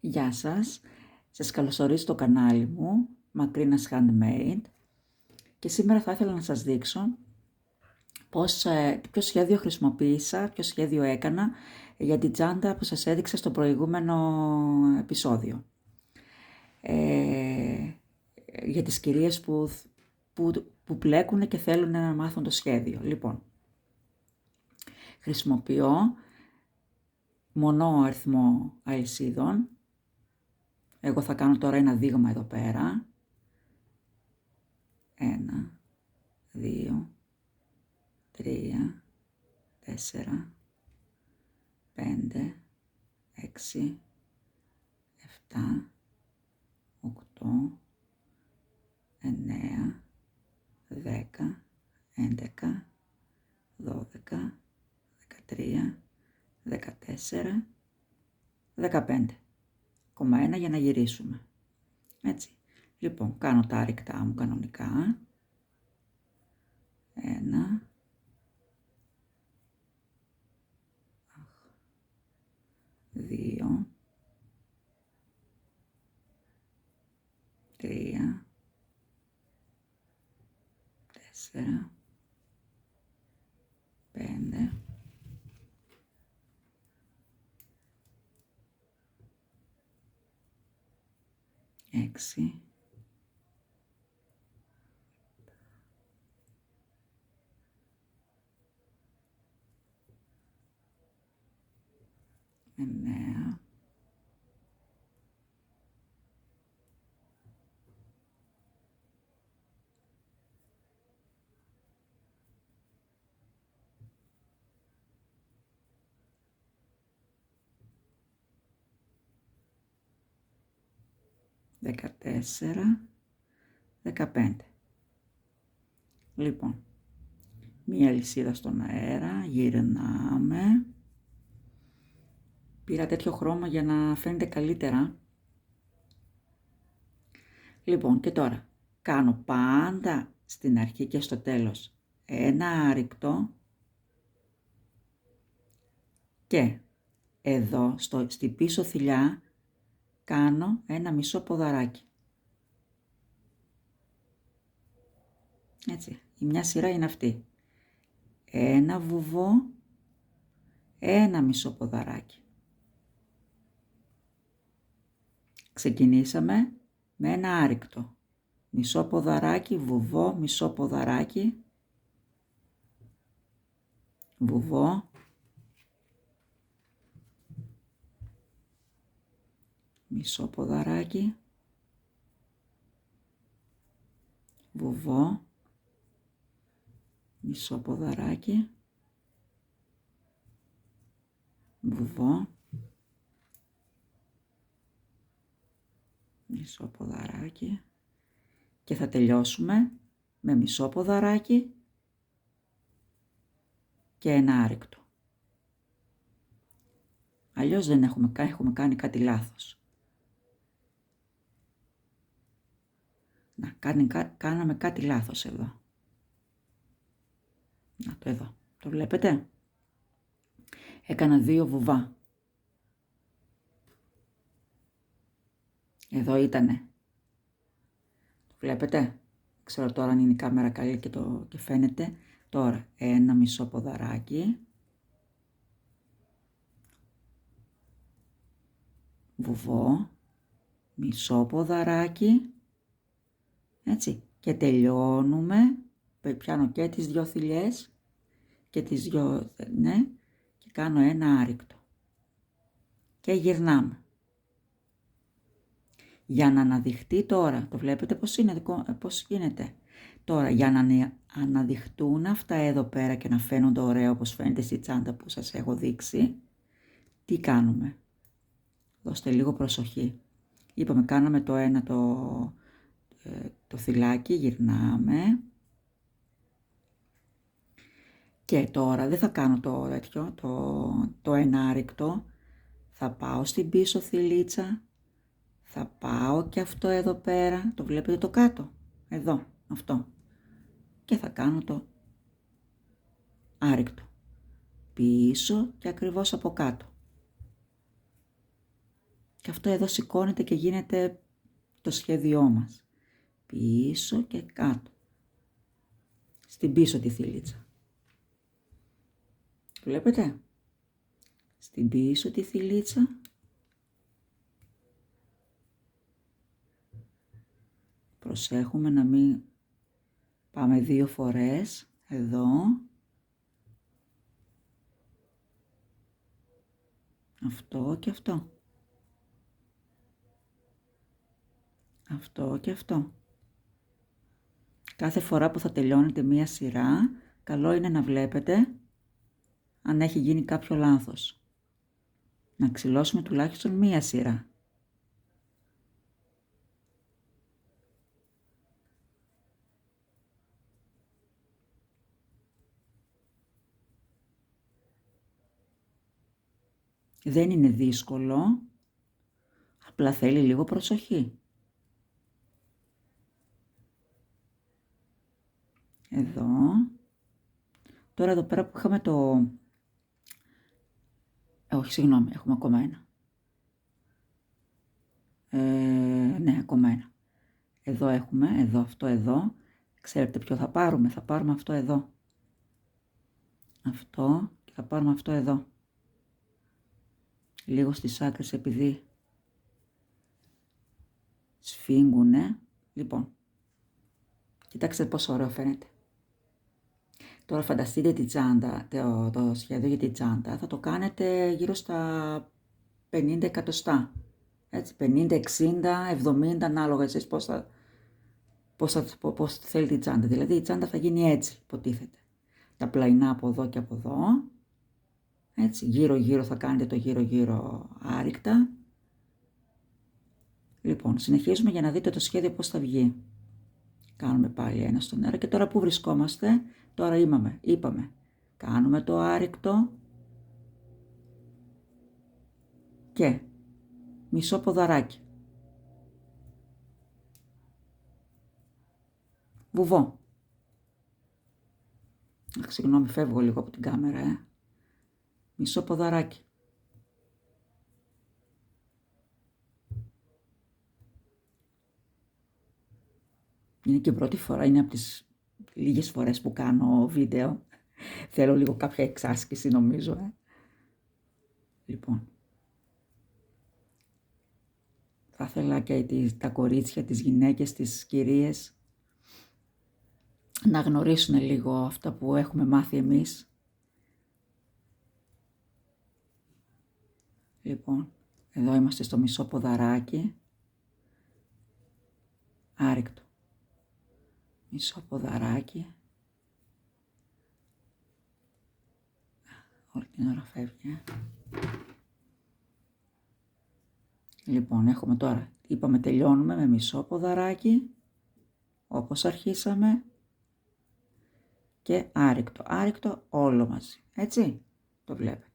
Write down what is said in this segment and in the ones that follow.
Γεια σας, σας καλωσορίζω στο κανάλι μου, Macrina's Handmade, και σήμερα θα ήθελα να σας δείξω ποιο σχέδιο χρησιμοποίησα, ποιο σχέδιο έκανα για την τσάντα που σας έδειξα στο προηγούμενο επεισόδιο. Για τις κυρίες που πλέκουν και θέλουν να μάθουν το σχέδιο. Λοιπόν, χρησιμοποιώ μονό αριθμό αλυσίδων. Εγώ θα κάνω τώρα ένα δείγμα εδώ πέρα. 1, 2, 3, 4, 5, 6, 7, 8, 9, 10, 11, 12, 13, 14, 15. Κόμμα 1 για να γυρίσουμε. Έτσι. Λοιπόν, κάνω τα άρρηκτά μου κανονικά. 1, 2, 3, 4, 5, 6, 9, 14, 15. Λοιπόν, μία αλυσίδα στον αέρα, γυρνάμε. Πήρα τέτοιο χρώμα για να φαίνεται καλύτερα. Λοιπόν, και τώρα κάνω πάντα στην αρχή και στο τέλος ένα άρρηκτο και εδώ στη πίσω θηλιά κάνω ένα μισό ποδαράκι. Έτσι, η μια σειρά είναι αυτή. Ένα βουβό, ένα μισό ποδαράκι. Ξεκινήσαμε με ένα άρρηκτο. Μισό ποδαράκι, βουβό, μισό ποδαράκι, βουβό, μισό ποδαράκι, βουβό, μισό ποδαράκι, βουβό, μισό ποδαράκι, και θα τελειώσουμε με μισό ποδαράκι και ένα άρρηκτο. Αλλιώς δεν έχουμε κάνει κάτι λάθος. Να, κάναμε κάτι λάθος εδώ. Να, το εδώ. Το βλέπετε? Έκανα 2 βουβά. Εδώ ήτανε. Το βλέπετε? Ξέρω τώρα αν είναι η κάμερα καλή και φαίνεται. Τώρα ένα μισό ποδαράκι. Βουβό. Μισό ποδαράκι. Έτσι. Και τελειώνουμε. Πιάνω και τις 2 θηλιές. Και τις 2, ναι. Και κάνω ένα άρρηκτο. Και γυρνάμε. Για να αναδειχτεί τώρα, το βλέπετε πώς γίνεται. Τώρα για να αναδειχτούν αυτά εδώ πέρα και να φαίνονται ωραία όπως φαίνεται στη τσάντα που σας έχω δείξει, τι κάνουμε? Δώστε λίγο προσοχή. Είπαμε, κάναμε το ένα το θυλάκι, γυρνάμε. Και τώρα δεν θα κάνω το ένα άρρηκτο. Θα πάω στην πίσω θηλίτσα. Θα πάω και αυτό εδώ πέρα, το βλέπετε το κάτω, εδώ, αυτό. Και θα κάνω το άρρηκτο. Πίσω και ακριβώς από κάτω. Και αυτό εδώ σηκώνεται και γίνεται το σχέδιό μας. Πίσω και κάτω. Στην πίσω τη θηλίτσα. Βλέπετε? Στην πίσω τη θηλίτσα. Προσέχουμε να μην πάμε 2 φορές. Εδώ. Αυτό και αυτό. Αυτό και αυτό. Κάθε φορά που θα τελειώνετε μία σειρά, καλό είναι να βλέπετε αν έχει γίνει κάποιο λάθος. Να ξυλώσουμε τουλάχιστον μία σειρά. Δεν είναι δύσκολο, απλά θέλει λίγο προσοχή. Εδώ. Τώρα εδώ πέρα που είχαμε το... όχι, συγγνώμη, έχουμε ακόμα ένα. Ναι, ακόμα ένα. Εδώ έχουμε, εδώ, αυτό εδώ. Ξέρετε ποιο θα πάρουμε? Θα πάρουμε αυτό εδώ. Αυτό και θα πάρουμε αυτό εδώ. Λίγο στις άκρες επειδή σφίγγουνε. Λοιπόν, κοιτάξτε πόσο ωραίο φαίνεται. Τώρα φανταστείτε τη τσάντα, το σχέδιο για τη τσάντα, θα το κάνετε γύρω στα 50 εκατοστά. Έτσι, 50, 60, 70, ανάλογα εσείς πώς θέλετε η τσάντα. Δηλαδή η τσάντα θα γίνει έτσι, υποτίθεται. Τα πλαϊνά από εδώ και από εδώ. Έτσι, γύρω-γύρω θα κάνετε το γύρω-γύρω άρρηκτα. Λοιπόν, συνεχίζουμε για να δείτε το σχέδιο πώς θα βγει. Κάνουμε πάλι ένα στον αέρα και τώρα που βρισκόμαστε, τώρα είπαμε, κάνουμε το άρρηκτο και μισό ποδαράκι. Βουβό. Συγγνώμη, φεύγω λίγο από την κάμερα, Μισό ποδαράκι. Είναι και πρώτη φορά, είναι από τις λίγες φορές που κάνω βίντεο. Θέλω λίγο κάποια εξάσκηση νομίζω. Λοιπόν, θα ήθελα και τα κορίτσια, τις γυναίκες, τις κυρίες να γνωρίσουν λίγο αυτά που έχουμε μάθει εμείς. Λοιπόν, εδώ είμαστε στο μισό ποδαράκι. Άρρηκτο. Μισό ποδαράκι. Όλη την ώρα φεύγει. Λοιπόν, έχουμε τώρα, είπαμε τελειώνουμε με μισό ποδαράκι, όπως αρχίσαμε, και άρρηκτο. Άρρηκτο όλο μαζί. Έτσι, το βλέπετε.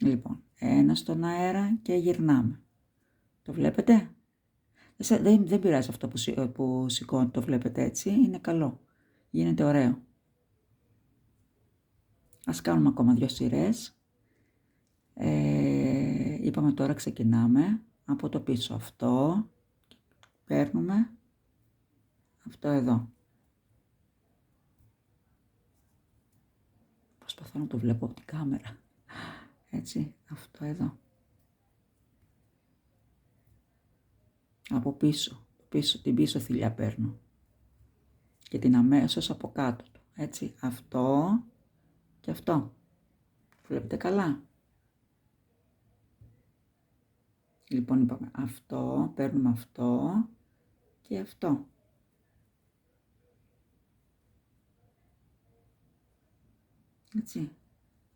Λοιπόν, ένα στον αέρα και γυρνάμε. Το βλέπετε? Δεν πειράζει αυτό που σηκώνει, το βλέπετε έτσι, είναι καλό. Γίνεται ωραίο. Ας κάνουμε ακόμα 2 σειρές. Είπαμε τώρα ξεκινάμε από το πίσω. Αυτό, παίρνουμε αυτό εδώ. Προσπαθώ να το βλέπω από την κάμερα. Έτσι, αυτό εδώ. Από πίσω, την πίσω θηλιά παίρνω. Και την αμέσως από κάτω του. Έτσι, αυτό και αυτό. Βλέπετε καλά? Λοιπόν, είπαμε αυτό, παίρνουμε αυτό και αυτό. Έτσι,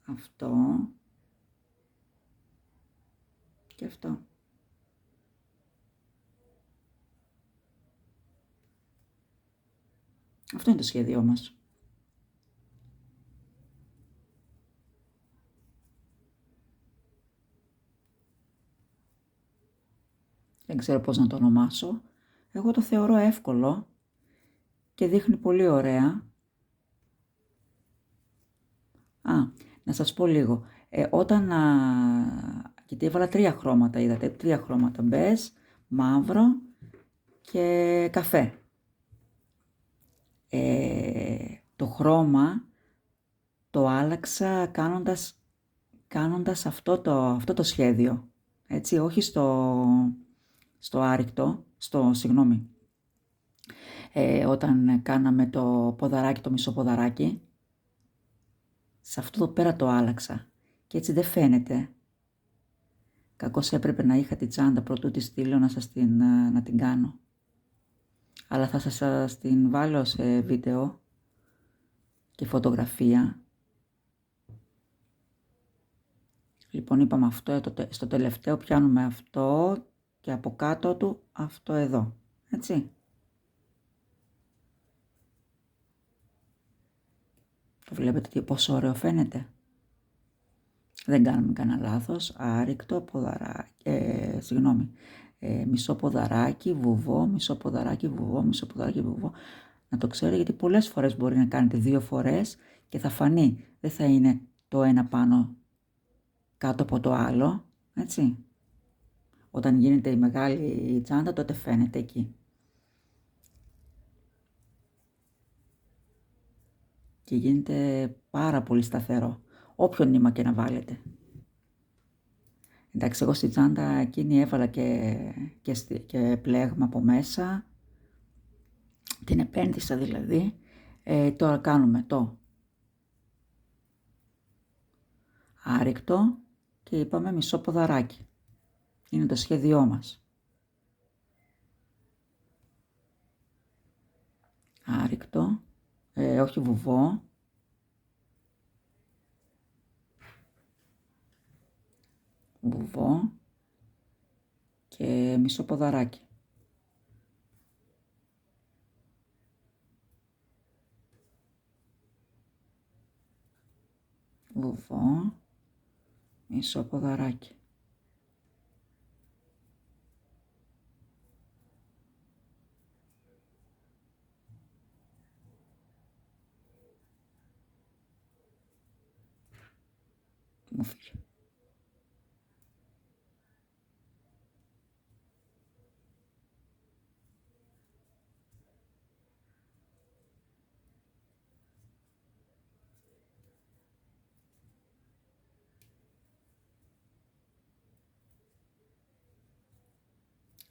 αυτό και αυτό. Αυτό είναι το σχέδιό μας. Δεν ξέρω πώς να το ονομάσω. Εγώ το θεωρώ εύκολο και δείχνει πολύ ωραία. Να σας πω λίγο. Όταν, γιατί έβαλα 3 χρώματα, είδατε, 3 χρώματα, μπέζ, μαύρο και καφέ. Το χρώμα το άλλαξα κάνοντας αυτό το σχέδιο, έτσι, όχι στο άρρηκτο, όταν κάναμε το ποδαράκι, το μισό ποδαράκι, σε αυτό εδώ πέρα το άλλαξα και έτσι δεν φαίνεται. Κακώς έπρεπε να είχα τη τσάντα πρωτού τη στείλω να την κάνω. Αλλά θα σας την βάλω σε βίντεο και φωτογραφία. Λοιπόν, είπαμε αυτό, στο τελευταίο πιάνουμε αυτό και από κάτω του αυτό εδώ, έτσι. Το βλέπετε πόσο ωραίο φαίνεται. Δεν κάνουμε κανένα λάθος. Άρρηκτο ποδαράκι, μισό ποδαράκι, βουβό, μισό ποδαράκι, βουβό, μισό ποδαράκι, βουβό. Να το ξέρετε, γιατί πολλές φορές μπορεί να κάνετε 2 φορές και θα φανεί. Δεν θα είναι το ένα πάνω κάτω από το άλλο, έτσι. Όταν γίνεται η μεγάλη τσάντα, τότε φαίνεται εκεί. Και γίνεται πάρα πολύ σταθερό, όποιο νήμα και να βάλετε. Εντάξει, εγώ στη τσάντα εκείνη έβαλα και πλέγμα από μέσα, την επένδυσα δηλαδή. Τώρα κάνουμε το άρρηκτο και είπαμε μισό ποδαράκι. Είναι το σχέδιό μας. Άρρηκτο, όχι βουβό. Βουβό και μισό ποδαράκι. Βουβό, μισό ποδαράκι. Μου φύγει.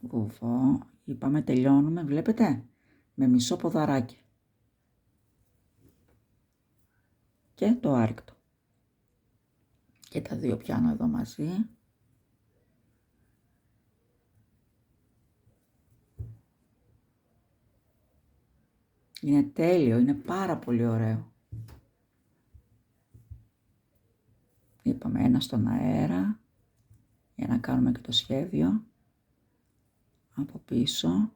Βουβό, είπαμε τελειώνουμε, βλέπετε, με μισό ποδαράκι. Και το άρρηκτο. Και τα δύο πιάνω εδώ μαζί. Είναι τέλειο, είναι πάρα πολύ ωραίο. Είπαμε ένα στον αέρα, για να κάνουμε και το σχέδιο. Από πίσω.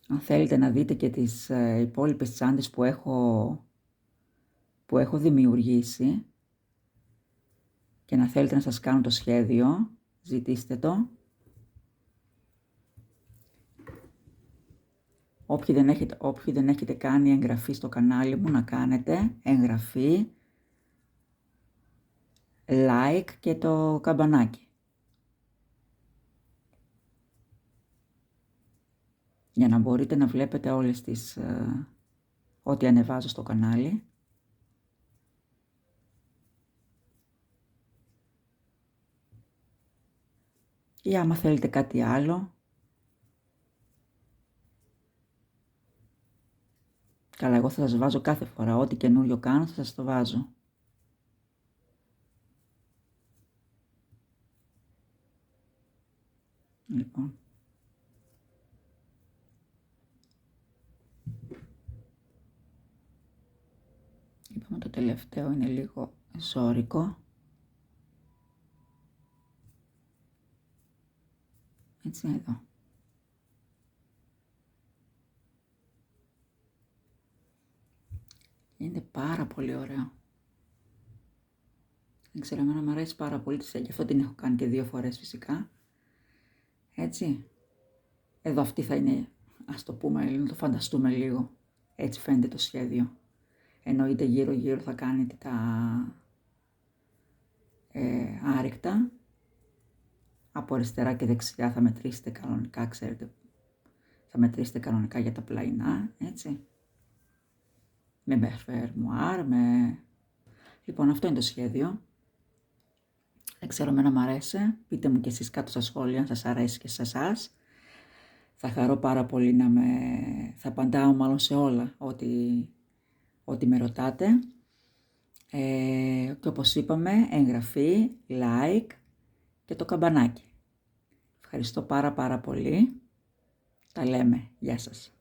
Αν θέλετε να δείτε και τις υπόλοιπες τσάντες που έχω δημιουργήσει και να θέλετε να σας κάνω το σχέδιο, ζητήστε το. Όποιοι δεν έχετε κάνει εγγραφή στο κανάλι μου, να κάνετε εγγραφή, like και το καμπανάκι. Για να μπορείτε να βλέπετε όλες τις, ό,τι ανεβάζω στο κανάλι. Ή άμα θέλετε κάτι άλλο. Καλά, εγώ θα σας βάζω κάθε φορά, ό,τι καινούριο κάνω θα σας το βάζω. Λοιπόν. Είπαμε το τελευταίο είναι λίγο ζώρικο. Έτσι εδώ. Είναι πάρα πολύ ωραίο. Δεν ξέρω, εμένα μου αρέσει πάρα πολύ, γι' αυτό την έχω κάνει και 2 φορές φυσικά. Έτσι. Εδώ αυτή θα είναι ας το πούμε, να το φανταστούμε λίγο. Έτσι φαίνεται το σχέδιο. Εννοείται γύρω-γύρω θα κάνετε τα άρρηκτα. Από αριστερά και δεξιά θα μετρήσετε κανονικά, ξέρετε. Θα μετρήσετε κανονικά για τα πλαϊνά, έτσι. Με φερμουάρ, Λοιπόν, αυτό είναι το σχέδιο. Δεν ξέρω, εμένα μου αρέσει. Πείτε μου και εσείς κάτω στα σχόλια αν σας αρέσει και σε εσάς. Θα χαρώ πάρα πολύ θα απαντάω μάλλον σε όλα ό,τι με ρωτάτε. Και όπως είπαμε, εγγραφή, like και το καμπανάκι. Ευχαριστώ πάρα πολύ. Τα λέμε. Γεια σας.